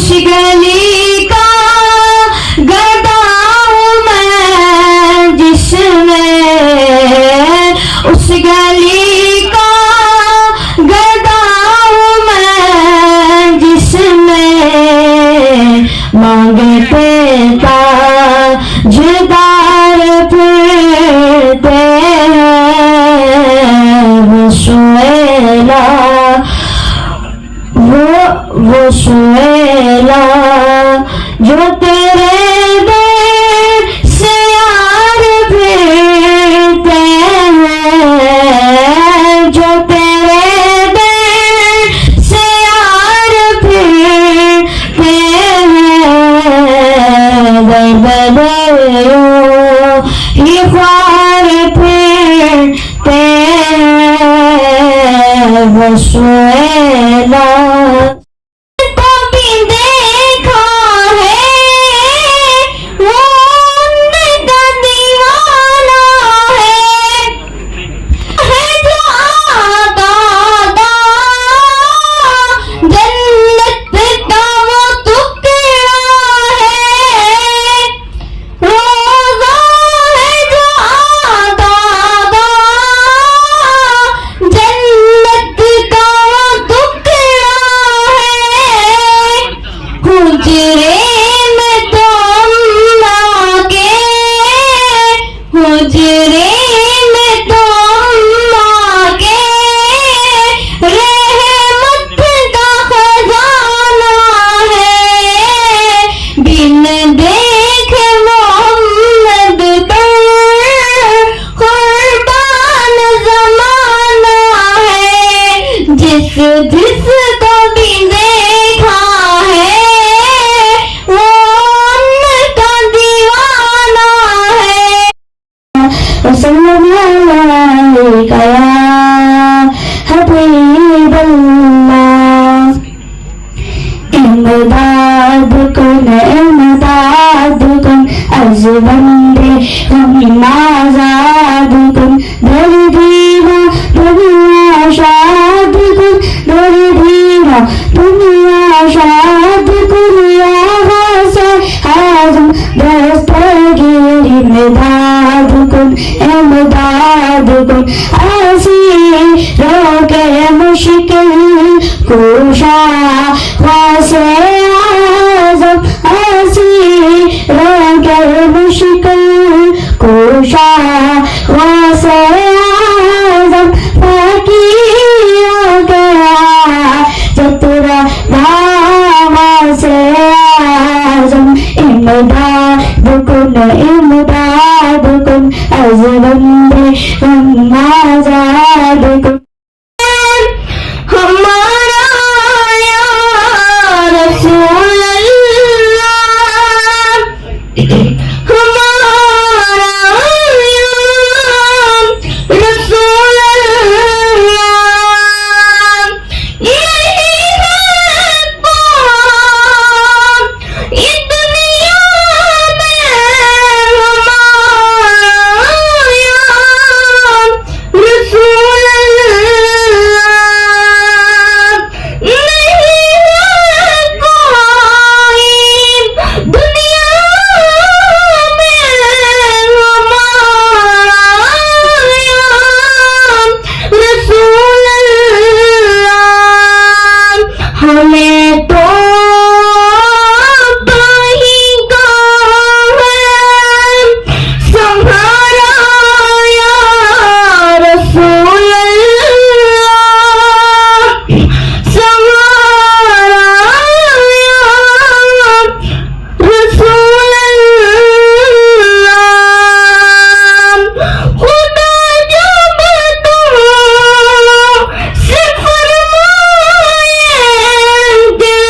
اس گلی کا گدا ہوں میں جس میں، اس گلی کا گدا ہوں میں جس میں مانگتے تاجدار پھرتے ہیں وہ سویلا، وہ سویلا جو تیرے دیر سے یار پھرتے ہیں، جو تیرے دیر سے یار پھرتے ہیں، بدریوں ہی خوار پھرتے ہیں وہ سویلا۔ کبھی دیکھا ہے وہ ان کا دیوانہ ہے جو آقا دا جنت کا وہ ٹکڑا ہے، روزہ ہے جو آقا دا جنت کا وہ ٹکڑا ہے، حجرے میں تم آ کے، حجرے میں تم آ کے رحمت کا خزانہ ہے، بن دیکھ محمد پر قربان زمانہ ہے، جس کو بھی دیکھا ہے وہ ان کا دیوانہ ہے۔ صلی اللہ علیہ یا حبیب اللہ، امداد کن از بندے ہم آزاد کن، در دیوا دنیا شاد کن، در دیوا دنیا شاد کن، یا غوث اعظم دستگیر امداد کن، امداد کن، اسیروں کے مشکل کوشا غوث اعظم، اسیروں کے مشکل کوشا غوث اعظم، فقیروں کے چترا غوث اعظم، امداد کن، امداد کن، از بندے ہم آزاد کن، ہمارا یا رسول اللہ، ہمارا یا رسول اللہ، یہی ہے پاک یہ دنیا میں، ہمارا یا رسول اللہ، نہیں ہے کوئی دنیا میں، ہمارا یا رسول اللہ، ہمیں تو بھائی کا ہے سمہارا یا رسول اللہ، سمہارا یا رسول اللہ، خدا جب تم سے فرمائے دل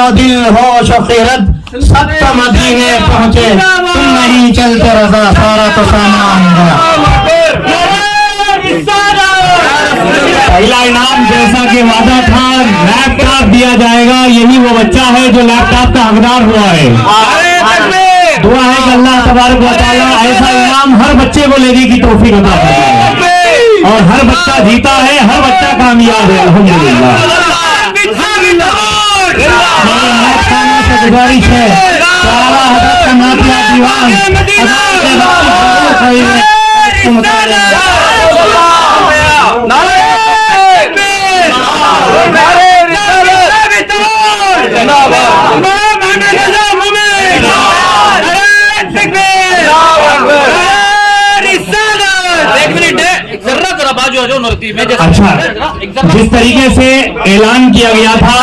و دل ہوش و خیرت سب تو مدینے پہنچے، تم نہیں چلتے رضا سارا تو سامان گیا۔ پہلا انعام جیسا کہ وعدہ تھا لیپ ٹاپ دیا جائے گا، یہی وہ بچہ ہے جو لیپ ٹاپ کا حقدار ہوا ہے۔ دعا ہے کہ اللہ تبارک و تعالیٰ ایسا انعام ہر بچے کو لینے کی توفیق عطا فرمائے، اور ہر بچہ جیتا ہے، ہر بچہ کامیاب ہے الحمدللہ۔ سے گزارش ہے سارا حضرت کا نافلہ دیوان اچھا، جس طریقے سے اعلان کیا گیا تھا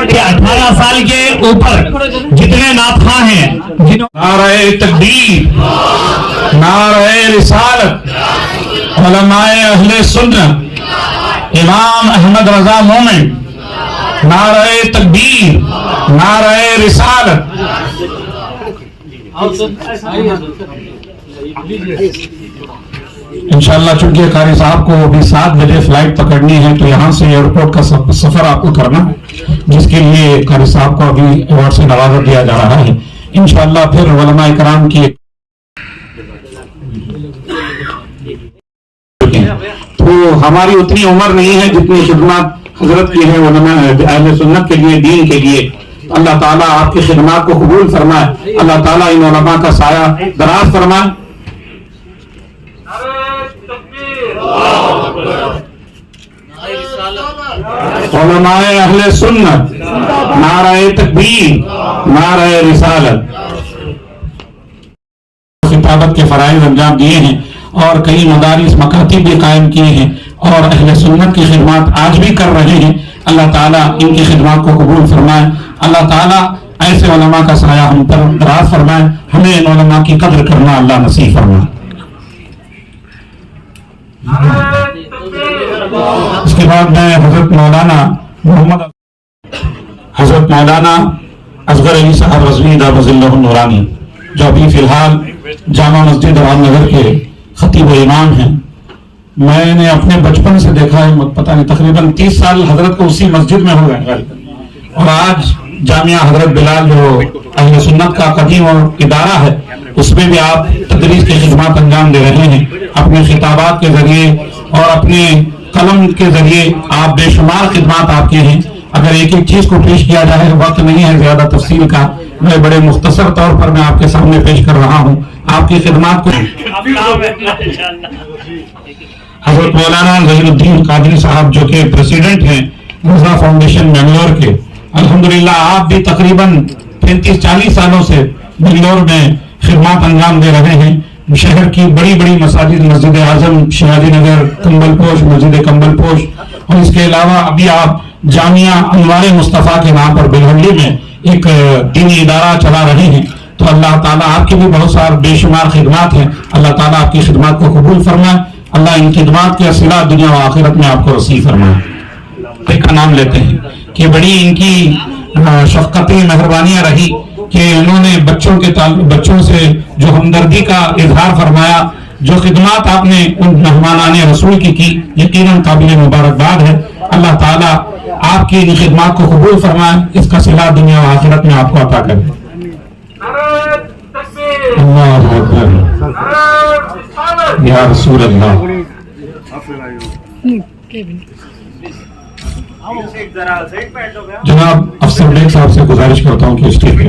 کہ 18 سال کے اوپر جتنے ناخواں ہیں، نعرہ تکبیر، نعرہ رسالت، علماء اہل سنت، امام احمد رضا مومن، نعرہ تکبیر، نعرہ رسالت۔ انشاءاللہ چونکہ قاری صاحب کو ابھی 7 بجے فلائٹ پکڑنی ہے تو یہاں سے ایئرپورٹ کا سفر آپ کو کرنا ہے، جس کے لیے قاری صاحب کو ابھی ایوارڈ سے نوازا دیا جا رہا ہے۔ انشاءاللہ پھر علماء کرام کی تو ہماری اتنی عمر نہیں ہے جتنی خدمات حضرت کی ہے علماء اہل سنت کے لیے، دین کے لیے۔ اللہ تعالیٰ آپ کی خدمات کو قبول فرمائے، اللہ تعالیٰ ان علماء کا سایہ دراز فرمائے۔ علماء اہل سنت، نعرہ تکبیر، نعرہ رسالت۔ خطابت کے فرائض انجام دیے ہیں اور کئی مدارس مکاتب بھی قائم کیے ہیں اور اہل سنت کی خدمات آج بھی کر رہے ہیں۔ اللہ تعالیٰ ان کی خدمات کو قبول فرمائے، اللہ تعالیٰ ایسے علماء کا سایہ ہم پر دراز فرمائے، ہمیں ان علماء کی قدر کرنا اللہ نصیب فرمائے۔ اس کے بعد میں حضرت مولانا اصغر علی صاحب رضوی دامت اللہ النورانی، جو ابھی فی الحال جامع مسجد رام نگر کے خطیب و امام ہیں، میں نے اپنے بچپن سے دیکھا ہے، پتہ نہیں تقریباً 30 سال حضرت کو اسی مسجد میں ہو گئے، اور آج جامعہ حضرت بلال جو اہل سنت کا قدیم اور ادارہ ہے، اس میں بھی آپ تدریس کی خدمات انجام دے رہے ہیں۔ اپنے خطابات کے ذریعے اور اپنے قلم کے ذریعے آپ بے شمار خدمات آپ کے ہیں۔ اگر ایک ایک چیز کو پیش کیا جائے، وقت نہیں ہے زیادہ تفصیل کا، میں بڑے مختصر طور پر میں آپ کے سامنے پیش کر رہا ہوں آپ کی خدمات کو۔ حضرت مولانا ظہیر الدین قادری صاحب جو کہ پریسیڈنٹ ہیں رضا فاؤنڈیشن بنگلور کے، الحمدللہ آپ بھی تقریباً 35-40 سالوں سے بنگلور میں خدمات انجام دے رہے ہیں۔ شہر کی بڑی بڑی مساجد، مسجد اعظم، شہادی نگر، کمبل پوش، مسجد کمبل پوش، اور اس کے علاوہ ابھی آپ جامعہ انوار مصطفیٰ کے نام پر بلہنڈی میں ایک دینی ادارہ چلا رہے ہیں۔ تو اللہ تعالیٰ آپ کی بھی بہت سارے بے شمار خدمات ہیں، اللہ تعالیٰ آپ کی خدمات کو قبول فرمائے، اللہ ان خدمات کے صلہ دنیا و آخرت میں آپ کو رسید فرمائے۔ ایک کا نام لیتے ہیں کہ بڑی ان کی شفقتیں مہربانیاں رہی کہ انہوں نے بچوں سے جو ہمدردی کا اظہار فرمایا، جو خدمات آپ نے ان مہمانان رسول کی یقیناً قابل مبارکباد ہے۔ اللہ تعالیٰ آپ کی ان خدمات کو قبول فرمائے، اس کا صلہ دنیا و آخرت میں آپ کو عطا کرے۔ اللہ اکبر، یا رسول اللہ۔ جناب افسر بیگ صاحب سے گزارش کرتا ہوں کہ اسٹیج پہ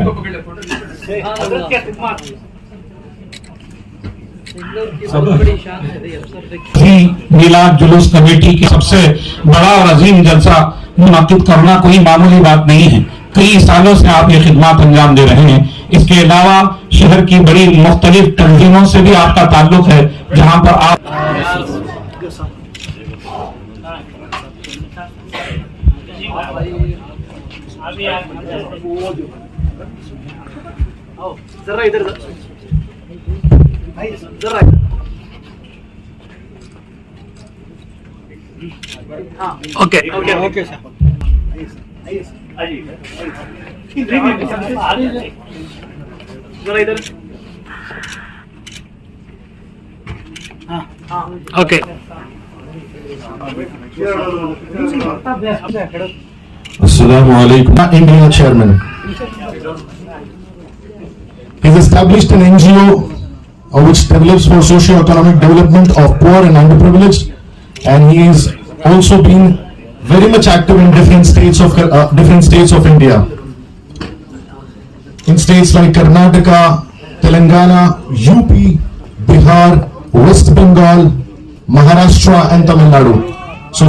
میلاد جلوس کمیٹی کی سب سے بڑا اور عظیم جلسہ منعقد کرنا کوئی معمولی بات نہیں ہے۔ کئی سالوں سے آپ یہ خدمات انجام دے رہے ہیں۔ اس کے علاوہ شہر کی بڑی مختلف تنظیموں سے بھی آپ کا تعلق ہے، جہاں پر آپ okay Okay. Assalamu alaikum. India chairman. He's established an NGO which develops for socio-economic development of poor and underprivileged, and he is also been very much active in different states of India. In states like Karnataka, Telangana, UP, Bihar, West Bengal, Maharashtra and Tamil Nadu. So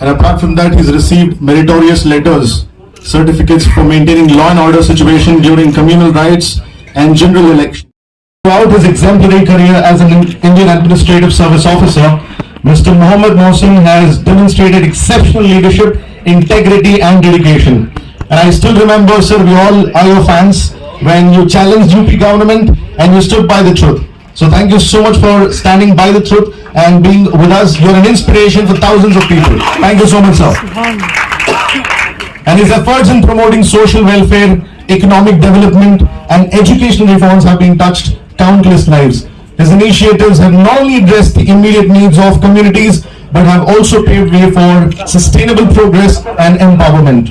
And apart from that, he's received meritorious letters, certificates for maintaining law and order situation during communal riots and general elections. Throughout his exemplary career as an Indian Administrative Service Officer, Mr. Mohammad Mohsin has demonstrated exceptional leadership, integrity and dedication. And I still remember, sir, we all are your fans when you challenged UP government and you stood by the truth. So thank you so much for standing by the truth and being with us. You're an inspiration for thousands of people. Thank you so much, sir. And his efforts in promoting social welfare, economic development and educational reforms have been touched countless lives. His initiatives have not only addressed the immediate needs of communities, but have also paved way for sustainable progress and empowerment.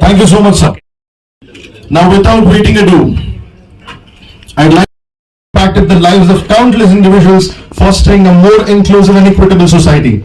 Thank you so much, sir. Now, without waiting ado, I'd like to impact the lives of countless individuals, fostering a more inclusive and equitable society.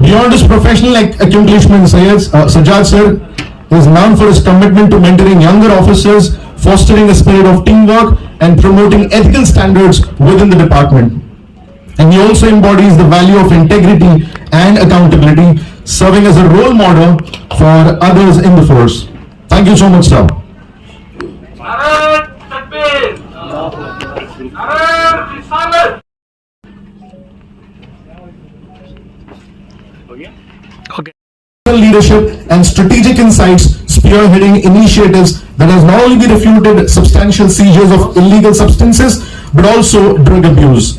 Beyond his professional accomplishments, Sajjad sir is known for his commitment to mentoring younger officers, fostering a spirit of teamwork and promoting ethical standards within the department. And he also embodies the value of integrity and accountability, serving as a role model for others in the force. Thank you so much, sir. Okay. Leadership and strategic insights, spearheading initiatives that has not only refuted substantial seizures of illegal substances but also drug abuse.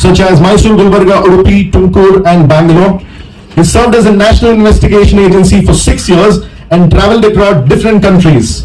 Such as Mysore, Gulbarga, Udupi, Tumkur and Bangalore. He served as a national investigation agency for 6 years and traveled across different countries.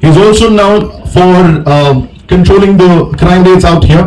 He is also known for controlling the crime rates out here.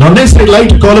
Now next I'd like to call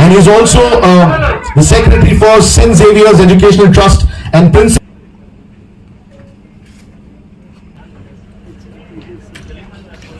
And he is also the secretary for St. Xavier's Educational Trust and principal.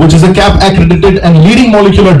Which is a CAP accredited and leading molecular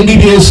MBBS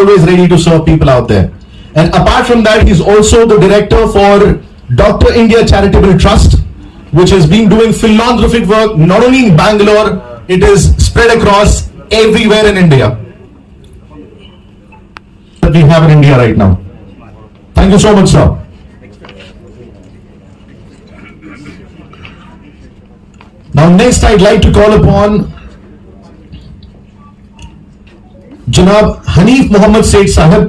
always ready to serve people out there. And apart from that, he is also the director for Dr. India Charitable Trust, which has been doing philanthropic work not only in Bangalore, it is spread across everywhere in India that we have in India right now. Thank you so much, sir. Now next I'd like to call upon Janab Hanif Muhammad Said Sahib,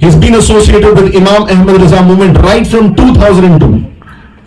He's been associated with Imam Ahmad Raza movement right from 2002.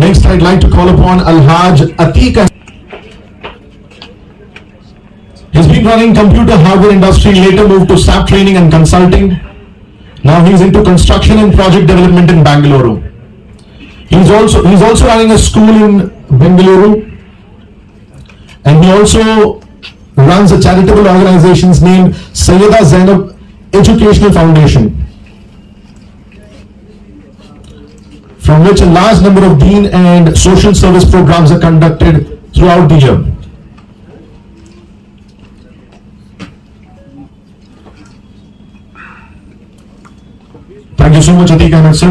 Next, I'd like to call upon Al-Haj Atiq. He's been running computer hardware industry, later moved to SAP training and consulting. Now he's into construction and project development in Bangalore. He's also running a school in Bangalore, and he also runs a charitable organization named Sayyida Zainab Educational Foundation, from which a large number of deen and social service programs are conducted throughout the year. Thank you so much Atiq Ahmed sir.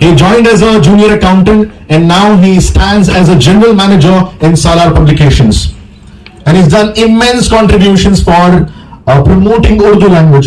He joined as a junior accountant and now he stands as a general manager in Salar Publications. And he's done immense contributions for promoting Urdu language.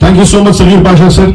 Thank you so much Salir Pasha sir.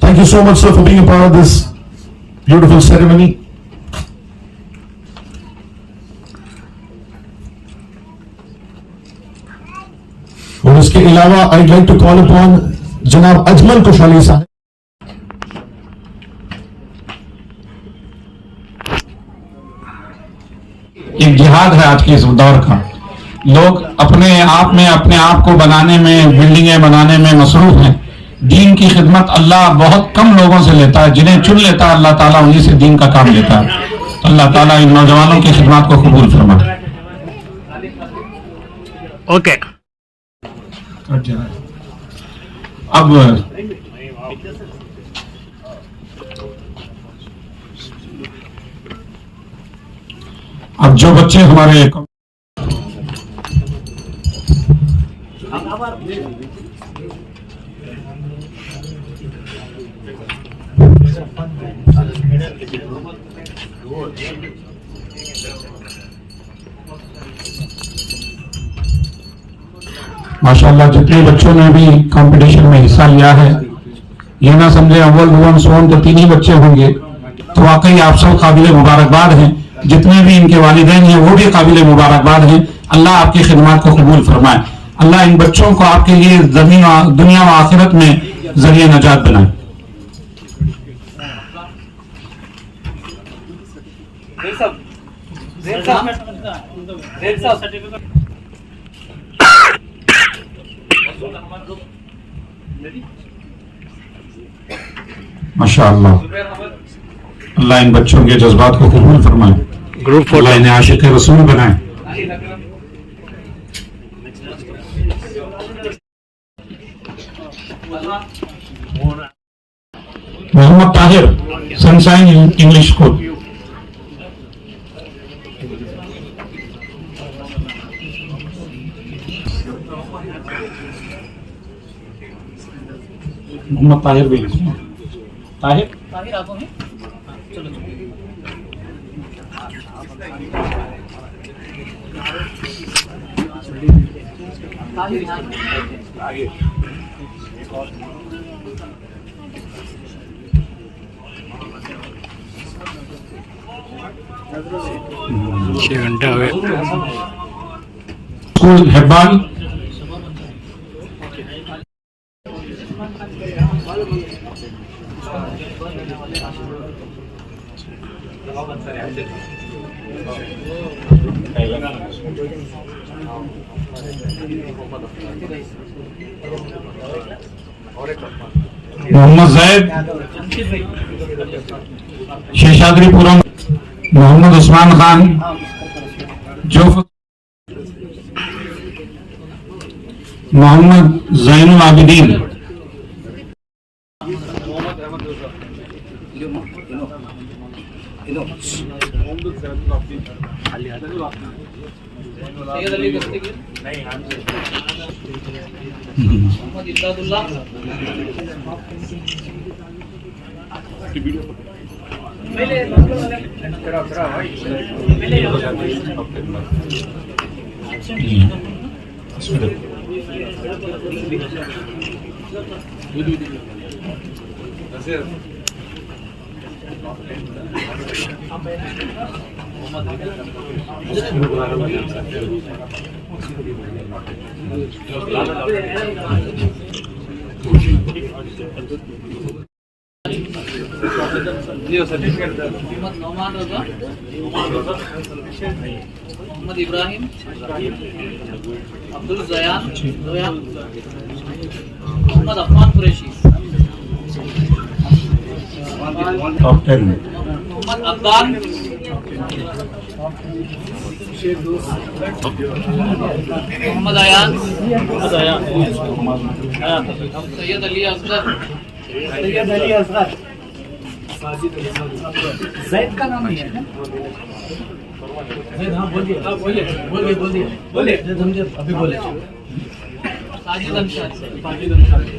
Thank you so much sir for being a part of this beautiful ceremony. اس کے علاوہ I'd like to call upon جناب اجمل کشالی صاحب. ایک جہاد ہے آج کے اس دور کا. لوگ اپنے آپ کو بنانے میں، بلڈنگیں بنانے میں مصروف ہیں. دین کی خدمت اللہ بہت کم لوگوں سے لیتا ہے. جنہیں چن لیتا ہے اللہ تعالیٰ انہی سے دین کا کام لیتا ہے. تو اللہ تعالیٰ ان نوجوانوں کی خدمات کو قبول فرمائے. اوکے. اب جو بچے ہمارے ماشاءاللہ جتنے بچوں نے بھی کمپٹیشن میں حصہ لیا ہے، یہ نہ سمجھے اول دوم سوم تو 3 ہی بچے ہوں گے. تو واقعی آپ سب قابل مبارکباد ہیں. جتنے بھی ان کے والدین ہیں وہ بھی قابل مبارکباد ہیں. اللہ آپ کی خدمات کو قبول فرمائے. اللہ ان بچوں کو آپ کے لیے دنیا و آخرت میں ذریعہ نجات بنائے. ماشاءاللہ اللہ ان بچوں کے جذبات کو قبول فرمائے. اللہ انہیں عاشق رسول بنائے. محمد طاہر سنشائن انگلش اسکول. محمد طاہر بھی طاہر اسکول ہیبال. محمد زید شیشادری پورم. محمد عثمان خان محمد زین العابدین. محمد نعمان رضا, محمد ابراہیم, عبد الزیان زویا, محمد عفان قریشی, محمد عبدان, محمد ایان, سید علی اصغر, زید کا نام نہیں ہے زید. ہاں بولیے زید ہم ابھی بولے. ساجد انصاری, ساجد انصاری,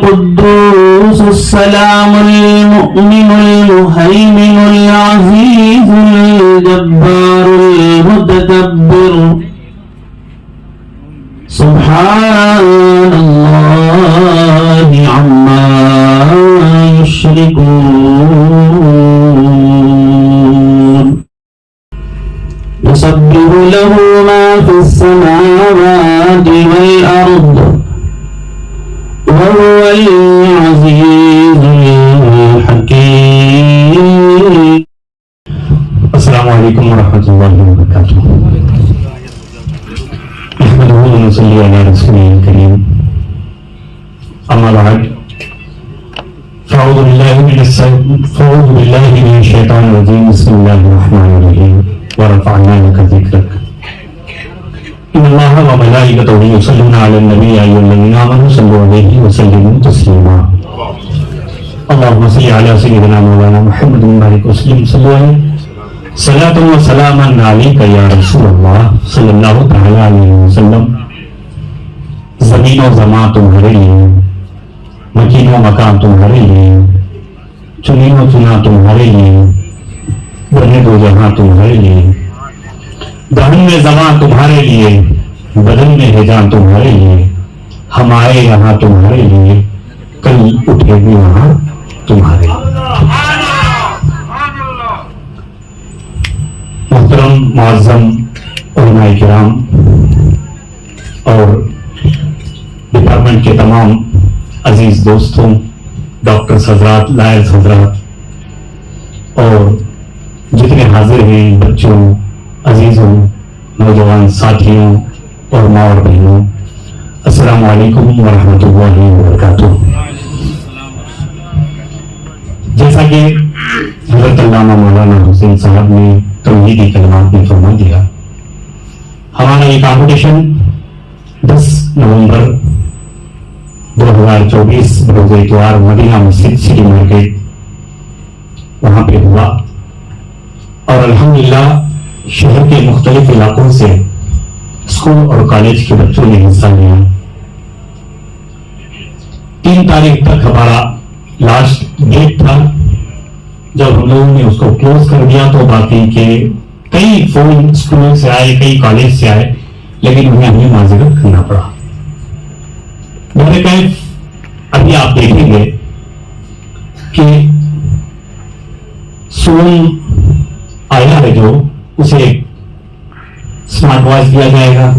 القدوس السلام المؤمن المهيمن العزيز الجبار المتكبر سبحان الله عما يشركون يسبح له ما في السماوات والأرض وهو العزيز الحكيم السلام عليكم ورحمة الله وبركاته نحمده ونصلي على رسوله الكريم أما بعد فأعوذ بالله من الشيطان الرجيم بسم الله الرحمن الرحيم ورفعنا لك ذكرك إن الله وملائكته يصلون على النبي يا أيها الذين آمنوا صلوا عليه وسلموا تسليما اللهم صل على سيدنا مولانا محمد وبارك وسلم صلوا عليه صلاۃ و سلام علیک یا رسول اللہ صلی اللہ تعالی علیہ وسلم. زمین و زمان تمہارے لیے، مکین و مکان تمہارے لیے، چنی و چنا تمہارے لیے، بنے دو جہاں تمہارے لیے، دہن میں زبان تمہارے لیے، بدن میں ہجان تمہارے لیے، ہم آئے یہاں تمہارے لیے، کل اٹھے بھی وہاں تمہارے لیے. محترم معظم علماء کرام اور ڈپارٹمنٹ کے تمام عزیز دوستوں، ڈاکٹرز حضرات، لائرز حضرات اور جتنے حاضر ہیں، بچوں، عزیزوں، نوجوان ساتھیوں اور ماں اور بہنوں، السلام علیکم ورحمۃ اللہ وبرکاتہ. جیسا کہ حضرت علامہ مولانا حسین صاحب نے توحیدی کلمات میں فرما دیا، ہمارا یہ کمپٹیشن 10 نومبر 2024 بروز اتوار مدینہ مسجد سٹی مارکیٹ وہاں پہ ہوا، اور الحمدللہ شہر کے مختلف علاقوں سے اسکول اور کالج کے بچوں نے حصہ لیا. 3 تاریخ تک ہمارا لاسٹ ڈیٹ تھا. جب ہم لوگوں نے اس کو کلوز کر دیا تو باقی کے کئی فون اسکولوں سے آئے، کئی کالج سے آئے، لیکن انہیں ہمیں معذرت کرنا پڑا. ابھی آپ دیکھیں گے کہ سون آیا ہے جو اسے ایک اسمارٹ واچ دیا جائے گا.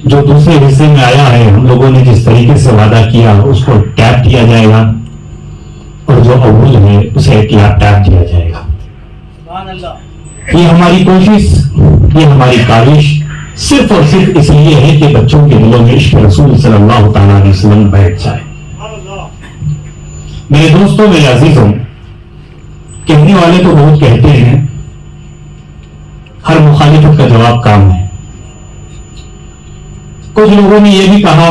جو دوسرے حصے میں آیا ہے ہم لوگوں نے جس طریقے سے وعدہ کیا اس کو ٹیب دیا جائے گا، اور جو اول ہے اسے ایک لیپ ٹاپ دیا جائے گا. یہ ہماری کوشش، یہ ہماری کاوش صرف اور صرف اس لیے ہے کہ بچوں کے دلوں میں عشق رسول صلی اللہ تعالیٰ علیہ وسلم بیٹھ جائے. میرے دوستوں، میرے عزیزوں، کہنے والے تو بہت کہتے ہیں، ہر مخالفت کا جواب کام ہے. کچھ لوگوں نے یہ بھی کہا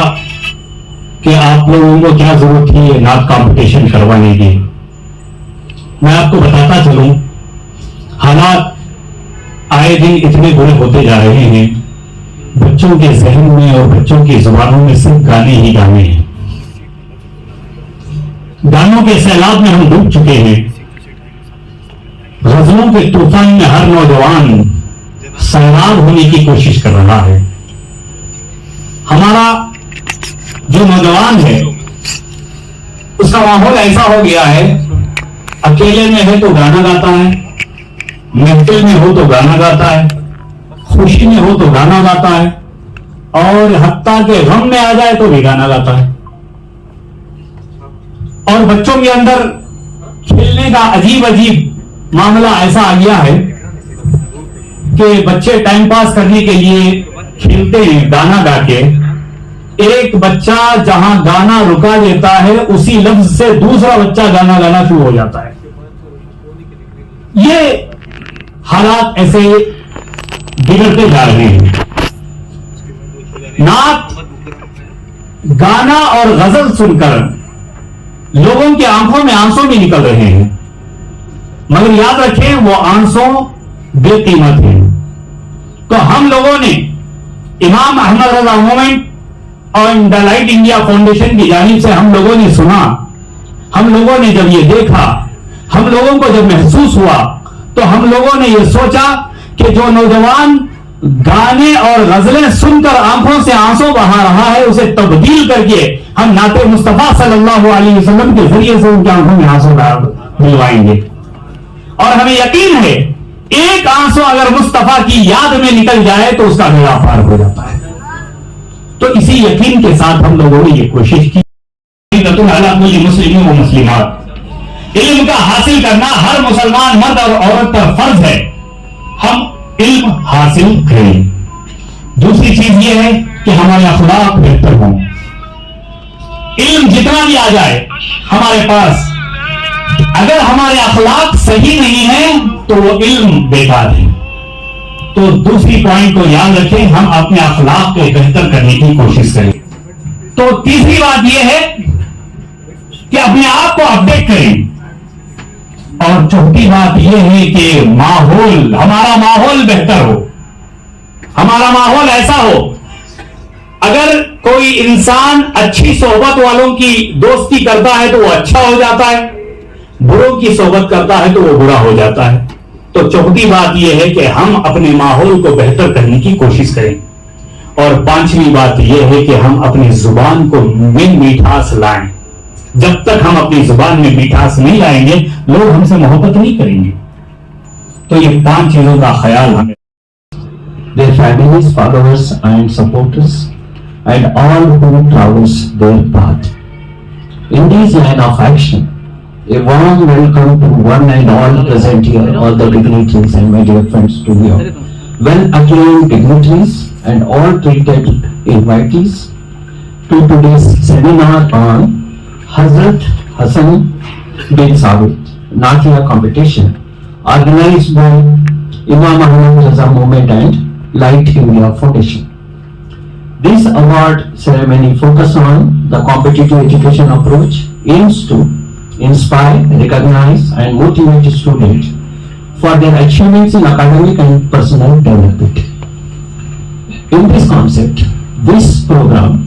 کہ آپ لوگوں کو کیا ضرورت تھی یہ نعت کمپٹیشن کروانے کی. میں آپ کو بتاتا چلوں، حالات آئے دن اتنے برے ہوتے جا رہے ہیں، بچوں کے ذہن میں اور بچوں کی زبانوں میں صرف گانے ہی گانے ہیں. گانوں کے سیلاب میں ہم ڈوب چکے ہیں. غزلوں کے طوفان میں ہر نوجوان سیراب ہونے کی کوشش کر رہا ہے. ہمارا جو نوجوان ہے اس کا ماحول ایسا ہو گیا ہے، اکیلے میں ہے تو گانا گاتا ہے، محفل میں ہو تو گانا گاتا ہے، خوشی میں ہو تو گانا گاتا ہے، اور حتیٰ کہ غم میں آ جائے تو بھی گانا گاتا ہے. اور بچوں کے اندر کھیلنے کا عجیب عجیب معاملہ ایسا آ گیا ہے کہ بچے ٹائم پاس کرنے کے لیے کھیلتے ہیں گانا گا کے. ایک بچہ جہاں گانا رکا دیتا ہے اسی لفظ سے دوسرا بچہ گانا گانا شروع ہو جاتا ہے. یہ حالات ایسے بگڑتے جا رہے ہیں. نعت، گانا اور غزل سن کر لوگوں کی آنکھوں میں آنسو بھی نکل رہے ہیں، مگر یاد رکھیں وہ آنسو بے قیمت ہیں. تو ہم لوگوں نے امام احمد رضا موومنٹ اور دا لائٹ انڈیا فاؤنڈیشن کی جانب سے ہم لوگوں نے سنا، ہم لوگوں نے جب یہ دیکھا، ہم لوگوں کو جب محسوس ہوا، تو ہم لوگوں نے یہ سوچا کہ جو نوجوان گانے اور غزلیں سن کر آنکھوں سے آنسو بہا رہا ہے اسے تبدیل کر کے ہم نعت مصطفیٰ صلی اللہ علیہ وسلم کے ذریعے سے ان کی آنکھوں میں آنسو دلوائیں گے. اور ہمیں یقین ہے ایک آنسو اگر مصطفیٰ کی یاد میں نکل جائے تو اس کا بیڑا پار ہو جاتا ہے. تو اسی یقین کے ساتھ ہم لوگوں نے یہ کوشش کی. مسلموں و مسلمات، علم کا حاصل کرنا ہر مسلمان مرد اور عورت پر فرض ہے. ہم علم حاصل کریں. دوسری چیز یہ ہے کہ ہمارے اخلاق بہتر ہوں. علم جتنا بھی آ جائے ہمارے پاس، اگر ہمارے اخلاق صحیح نہیں ہیں تو وہ علم بیکار ہے. تو دوسری پوائنٹ کو یاد رکھیں، ہم اپنے اخلاق کو بہتر کرنے کی کوشش کریں. تو تیسری بات یہ ہے کہ اپنے آپ کو اپڈیٹ کریں اور چوتھی بات یہ ہے کہ ماحول، ہمارا ماحول بہتر ہو، ہمارا ماحول ایسا ہو، اگر کوئی انسان اچھی صحبت والوں کی دوستی کرتا ہے تو وہ اچھا ہو جاتا ہے، بروں کی صحبت کرتا ہے تو وہ برا ہو جاتا ہے۔ تو چوتھی بات یہ ہے کہ ہم اپنے ماحول کو بہتر کرنے کی کوشش کریں، اور پانچویں بات یہ ہے کہ ہم اپنی زبان کو میں مٹھاس لائیں۔ جب تک ہم اپنی زبان میں مٹھاس نہیں لائیں گے لوگ ہم سے محبت نہیں کریں گے۔ تو یہ 5 چیزوں کا خیال ہمیں، their families, followers and supporters, and all who travels their path. In this line of action, a warm welcome to one and all present here, all the dignitaries and my dear friends to here. Well-acclaimed dignitaries and all treated invitees to today's seminar on Hazrat Hassan bin Sabit Natia competition organized by Imam Ahmad Raza Movement and Light India Foundation. This award ceremony focuses on the competitive education approach, aims to inspire, recognize and motivate students for their achievements in academic and personal development. In this concept, this program,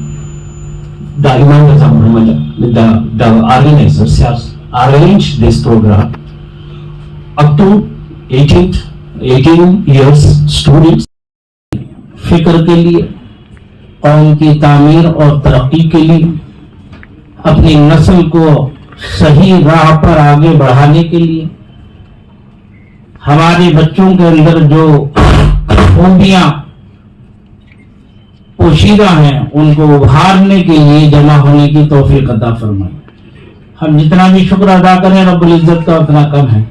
the Imam Raza Muhammad, the organizers have arranged this program up to 18 years students. فکر کے لیے، قوم کی تعمیر اور ترقی کے لیے، اپنی نسل کو صحیح راہ پر آگے بڑھانے کے لیے، ہمارے بچوں کے اندر جو خوبیاں پوشیدہ ہیں ان کو ابھارنے کے لیے جمع ہونے کی توفیق عطا فرمائے۔ ہم جتنا بھی شکر ادا کریں رب العزت کا اتنا کم ہے۔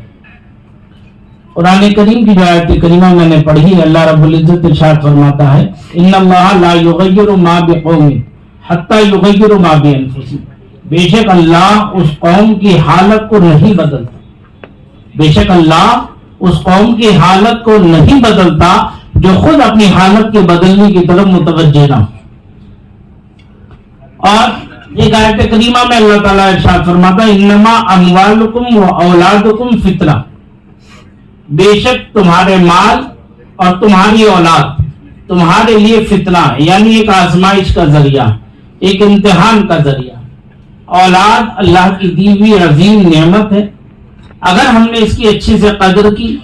قرآن کریم کی جو آیت کریمہ میں نے پڑھی، اللہ رب العزت ارشاد فرماتا ہے ان اللہ لا یغیر ما بقوم حتی یغیر ما بانفسہم، بے شک اللہ اس قوم کی حالت کو نہیں بدلتا، بے شک اللہ اس قوم کی حالت کو نہیں بدلتا جو خود اپنی حالت کے بدلنے کی طرف متوجہ نہ ہو۔ اور ایک آیت کریمہ میں اللہ تعالیٰ ارشاد فرماتا ہے انما اموالکم و اولادکم فتنہ، بے شک تمہارے مال اور تمہاری اولاد تمہارے لیے فتنہ ہے، یعنی ایک آزمائش کا ذریعہ، ایک امتحان کا ذریعہ۔ اولاد اللہ کی دی ہوئی عظیم نعمت ہے، اگر ہم نے اس کی اچھے سے قدر کی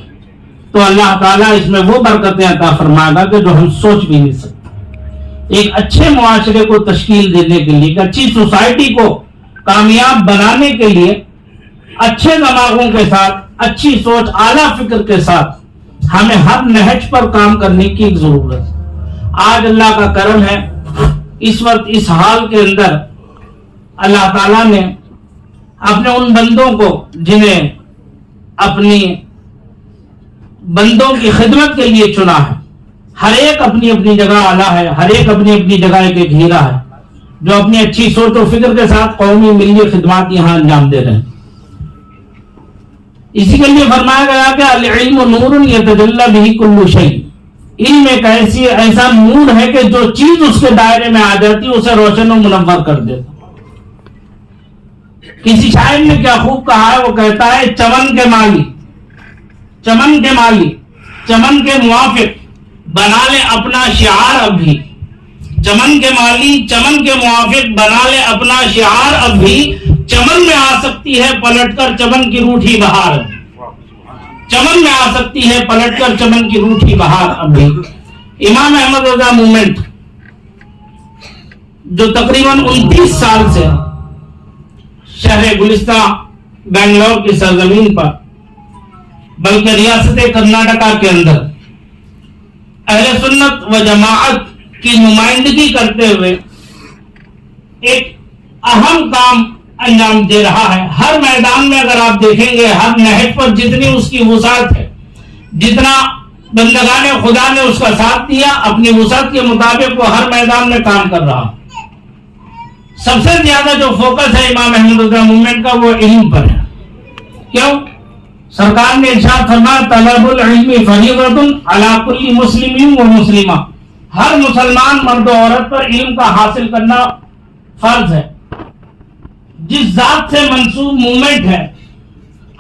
تو اللہ تعالیٰ اس میں وہ برکتیں عطا فرمائے گا کہ جو ہم سوچ بھی نہیں سکتے۔ ایک اچھے معاشرے کو تشکیل دینے کے لیے، ایک اچھی سوسائٹی کو کامیاب بنانے کے لیے اچھے دماغوں کے ساتھ، اچھی سوچ، اعلیٰ فکر کے ساتھ ہمیں ہر نہج پر کام کرنے کی ایک ضرورت ہے۔ آج اللہ کا کرم ہے، اس وقت اس حال کے اندر اللہ تعالیٰ نے اپنے ان بندوں کو جنہیں اپنی بندوں کی خدمت کے لیے چنا ہے، ہر ایک اپنی اپنی جگہ اعلیٰ ہے، ہر ایک اپنی اپنی جگہ ایک ہیرا ہے جو اپنی اچھی سوچ و فکر کے ساتھ قومی ملی خدمات یہاں انجام دے رہے ہیں۔ اسی کے لیے فرمایا گیا کہ العلم نور یتجلی بہ کل شیء، علم ایک ایسا نور ہے کہ جو چیز اس کے دائرے میں آ جاتی ہے اسے روشن و منور کر دیتا۔ کسی شاعر نے کیا خوب کہا ہے، وہ کہتا ہے چمن کے مالی، چمن کے مالی، چمن کے موافق بنا لے اپنا شعار اب بھی، چمن کے مالی چمن کے موافق بنا لے اپنا شعار اب بھی، چمن میں آ سکتی ہے پلٹ کر چمن کی روٹھی بہار، چمن میں آ سکتی ہے پلٹ کر چمن کی روٹھی بہار اب بھی۔ امام احمد رضا موومنٹ جو تقریباً 29 سال سے شہر گلستان بنگلور کی سرزمین پر بلکہ ریاست کرناٹکا کے اندر اہل سنت و جماعت کی نمائندگی کرتے ہوئے ایک اہم کام انجام دے رہا ہے۔ ہر میدان میں اگر آپ دیکھیں گے، ہر نہج پر جتنی اس کی وسعت ہے، جتنا بندگان خدا نے اس کا ساتھ دیا، اپنی وسعت کے مطابق وہ ہر میدان میں کام کر رہا۔ سب سے زیادہ جو فوکس ہے امام احمد رضا موومنٹ کا وہ علم پر ہے۔ کیوں؟ سرکار نے ارشاد فرمایا طلب العلم فریضۃ علی کل مسلم و مسلمہ، ہر مسلمان مرد و عورت پر علم کا حاصل کرنا فرض ہے۔ جس ذات سے منسوب موومنٹ ہے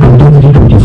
23-24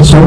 100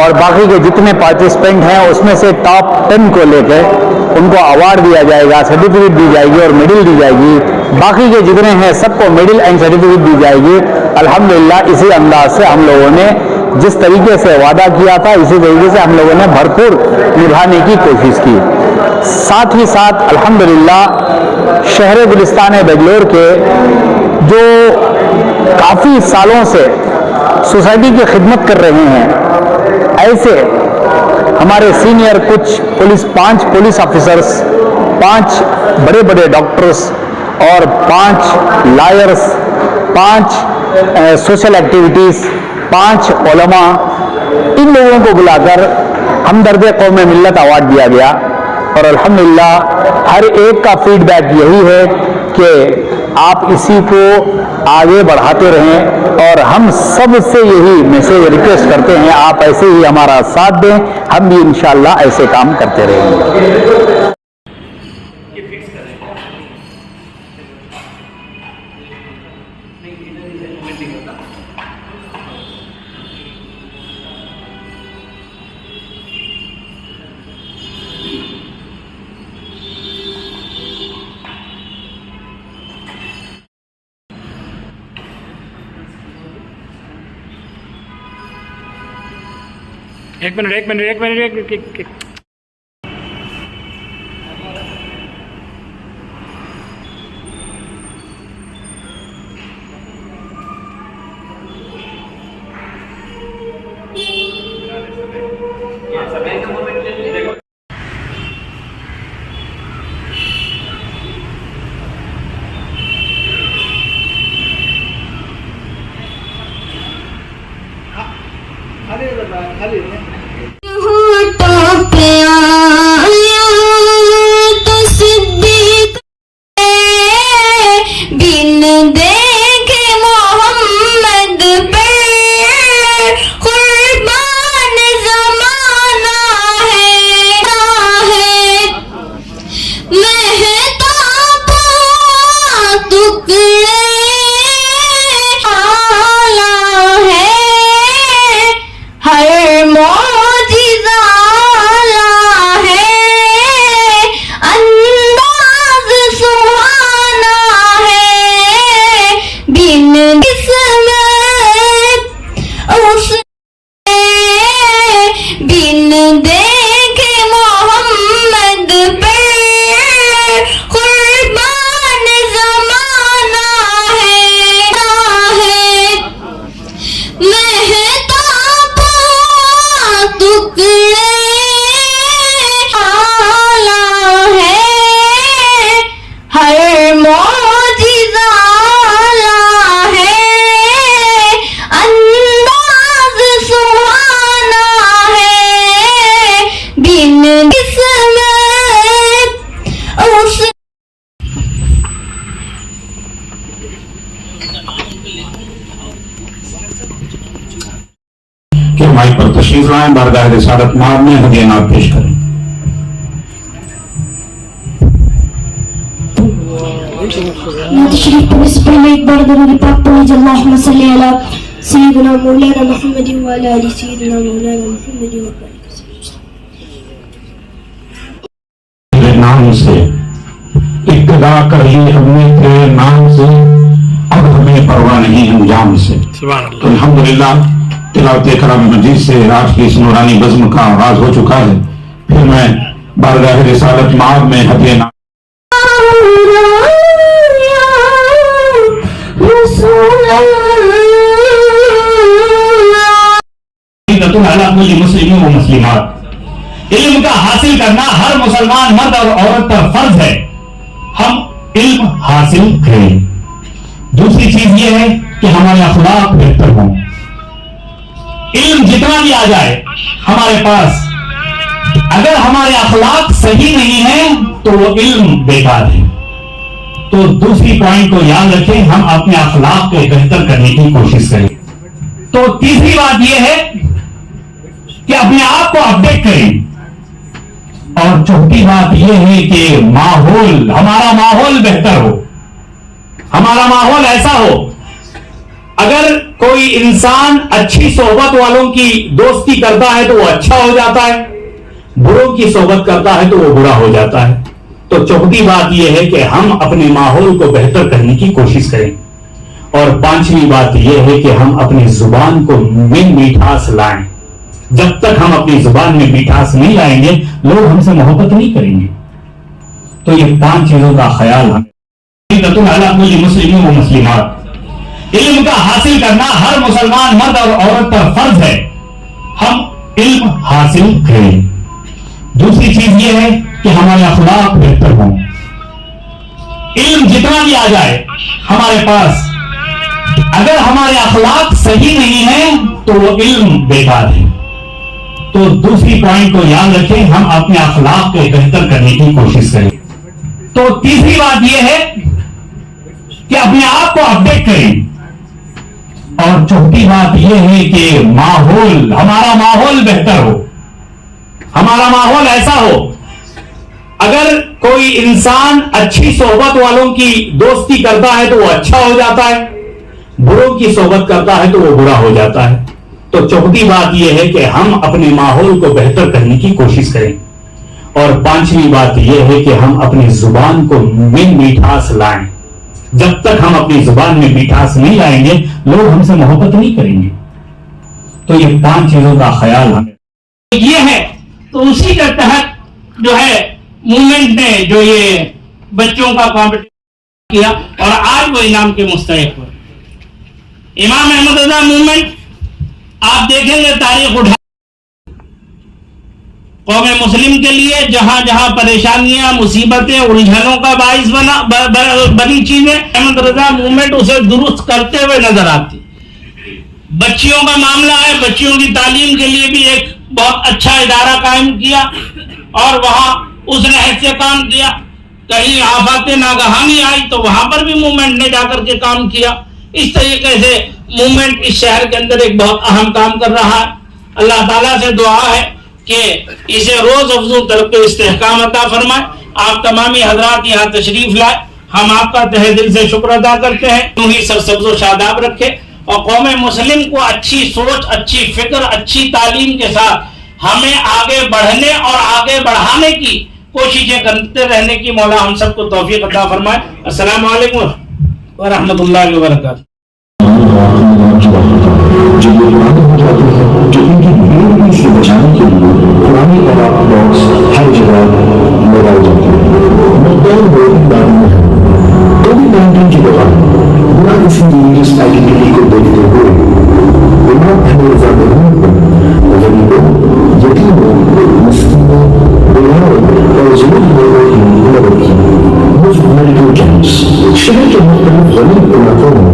اور باقی کے جتنے پارٹیسپینٹ ہیں اس میں سے ٹاپ 10 کو لے کے ان کو ایوارڈ دیا جائے گا, سرٹیفکیٹ دی جائے گی اور میڈل دی جائے گی. باقی کے جتنے ہیں سب کو میڈل اینڈ سرٹیفکیٹ دی جائے گی. الحمدللہ اسی انداز سے ہم لوگوں نے جس طریقے سے وعدہ کیا تھا اسی طریقے سے ہم لوگوں نے بھرپور نبھانے کی کوشش کی. ساتھ ہی ساتھ الحمدللہ شہر گلستان بنگلور کے جو کافی سالوں سے سوسائٹی کی خدمت کر رہے ہیں, ایسے ہمارے سینئر کچھ 5 پولیس آفیسرز, 5 بڑے بڑے ڈاکٹرز اور 5 لائرز, 5 سوشل ایکٹیویٹیز, 5 علماء, ان لوگوں کو بلا کر ہمدرد قوم ملت ایوارڈ دیا گیا. اور الحمدللہ ہر ایک کا فیڈ بیک یہی ہے کہ آپ اسی کو آگے بڑھاتے رہیں اور ہم سب سے یہی میسیج ریکویسٹ کرتے ہیں آپ ایسے ہی ہمارا ساتھ دیں, ہم بھی انشاءاللہ ایسے کام کرتے رہیں گے. ایک منٹ کہ مائک پر تشریف لائیں, بارگاہ رسالت مآب میں ہدیہ نعت پیش کریں. نعت شریف پڑھنے سے پہلے ایک بار درود پاک پڑھیں. اللہم صلی علی سیدنا مولانا محمد وعلی آل سیدنا مولانا محمد تیرے نام سے ابتدا کر لی ہم نے, تیرے نام سے اب ہمیں پرواہ نہیں انجام سے. تو الحمدللہ تلاوت کلام مجید سے آج کی اس نورانی بزم کا آغاز ہو چکا ہے. پھر میں بارگاہ رسالت مآب میں ہدیہ نعت مسلموں و مسلمات. علم کا حاصل کرنا ہر مسلمان مرد اور عورت پر فرض ہے. ہم علم حاصل کریں. دوسری چیز یہ ہے کہ ہمارے اخلاق بہتر ہوں. علم جتنا بھی آ جائے ہمارے پاس, اگر ہمارے اخلاق صحیح نہیں ہیں تو وہ علم بیکار ہے. تو دوسری پوائنٹ کو یاد رکھیں, ہم اپنے اخلاق کو بہتر کرنے کی کوشش کریں. تو تیسری بات یہ ہے کہ اپنے آپ کو اپڈیٹ کریں. اور چوتھی بات یہ ہے کہ ہمارا ماحول بہتر ہو, ہمارا ماحول ایسا ہو. اگر کوئی انسان اچھی صحبت والوں کی دوستی کرتا ہے تو وہ اچھا ہو جاتا ہے، بروں کی صحبت کرتا ہے تو وہ برا ہو جاتا ہے۔ تو چوتھی بات یہ ہے کہ ہم اپنے ماحول کو بہتر کرنے کی کوشش کریں، اور پانچویں بات یہ ہے کہ ہم اپنی زبان کو میں مٹھاس لائیں۔ جب تک ہم اپنی زبان میں مٹھاس نہیں لائیں گے لوگ ہم سے محبت نہیں کریں گے۔ تو یہ 5 چیزوں کا خیال ہمیں مسلموں و مسلمات، علم کا حاصل کرنا ہر مسلمان مرد اور عورت پر فرض ہے، ہم علم حاصل کریں۔ دوسری چیز یہ ہے کہ ہمارے اخلاق بہتر ہوں۔ علم جتنا بھی آ جائے ہمارے پاس، اگر ہمارے اخلاق صحیح نہیں ہیں تو وہ علم بیکار ہے۔ تو دوسری پوائنٹ کو یاد رکھیں، ہم اپنے اخلاق کو بہتر کرنے کی کوشش کریں۔ تو تیسری بات یہ ہے کہ اپنے آپ کو اپڈیٹ کریں، اور چوتھی بات یہ ہے کہ ماحول، ہمارا ماحول بہتر ہو، ہمارا ماحول ایسا ہو۔ اگر کوئی انسان اچھی صحبت والوں کی دوستی کرتا ہے تو وہ اچھا ہو جاتا ہے، بروں کی صحبت کرتا ہے تو وہ برا ہو جاتا ہے۔ تو چوتھی بات یہ ہے کہ ہم اپنے ماحول کو بہتر کرنے کی کوشش کریں، اور پانچویں بات یہ ہے کہ ہم اپنی زبان کو میں مٹھاس لائیں۔ جب تک ہم اپنی زبان میں مٹھاس نہیں لائیں گے لوگ ہم سے محبت نہیں کریں گے۔ تو یہ 5 چیزوں کا خیال ہمیں یہ ہے۔ تو اسی کے تحت جو ہے موومنٹ نے جو یہ بچوں کا کمپٹیشن کیا اور آج وہ انعام کے مستحق ہوئے۔ امام احمد رضا موومنٹ آپ دیکھیں گے تاریخ اٹھا قوم مسلم کے لیے جہاں جہاں پریشانیاں، مصیبتیں، الجھنوں کا باعث بنی چیزیں، احمد رضا موومنٹ اسے درست کرتے ہوئے نظر آتی۔ بچیوں کا معاملہ ہے، بچیوں کی تعلیم کے لیے بھی ایک بہت اچھا ادارہ قائم کیا اور وہاں اس نے ایسے کام کیا۔ کہیں آفات ناگہانی آئی تو وہاں پر بھی موومنٹ نے جا کر کے کام کیا۔ اس طریقے سے موومنٹ اس شہر کے اندر ایک بہت اہم کام کر رہا ہے۔ اللہ تعالیٰ سے دعا ہے کہ اسے روز افزوں ترقی و استحکام عطا فرمائے۔ آپ تمامی حضرات یہاں تشریف لائے، ہم آپ کا تہ دل سے شکر ادا کرتے ہیں، یوں ہی سرسبز و شاداب رکھے اور قوم مسلم کو اچھی سوچ، اچھی فکر، اچھی تعلیم کے ساتھ ہمیں آگے بڑھنے اور آگے بڑھانے کی کوششیں کرتے رہنے کی مولا ہم سب کو توفیق عطا فرمائے۔ السلام علیکم ورحمۃ اللہ وبرکاتہ۔ جو یہ ارادے ہو جاتے ہیں جو ان کی بھیڑ سے بچانے کے لیے پرانی الاپ باکس ہر جگہ لگائے جاتے ہیں۔ مقدار بہت بارے میں ہے کووڈ-19 کے دوران بنا کسی ریلیجس آئیڈینٹی کو دیکھتے ہوئے امام احمد رضا موومنٹ نے غریبوں، یتیموں، مسکینوں، بیماروں اور ضرورت لوگوں کی مدد کی۔ مفت میڈیکل کیمپس شہر کے مختلف غریب علاقوں میں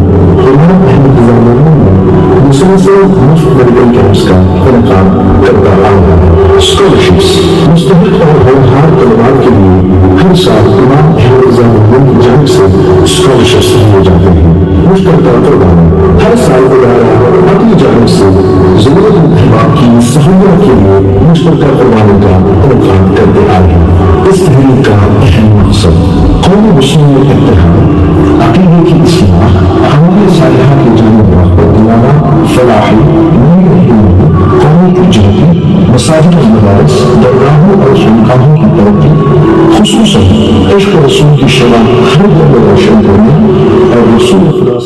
امام احمد رضا موومنٹ نے مسلسل مفت میڈیکل کیمپس کا انعقاد کرتا آ رہا ہے۔ اسکالرشپس مستحق اور ہونہار طلباء کے لیے ہر سال امام احمد رضا موومنٹ کی جانب سے اسکالرشپس دیے جاتے ہیں۔ مشترکہ پروگرام ہر سال ادارہ اپنی جانب سے ضرورت مند احباب کی سہولت کے لیے مشترکہ قربانی کا انعقاد کرتے آئے ہیں۔ اس تحریک کا اہم مقصد قومی مسلم اتحاد، عقیدے کی اصلاح، اعمال صالحہ کی جانب رغبت دلانا، فلاح، نور علم، قومی تجارتی، مساجد و مدارس، درگاہوں اور خانقاہوں کی ترقی، خصوصاً عشق رسول کی شرح ہر جگہ روشن کرنے اور رسول خدا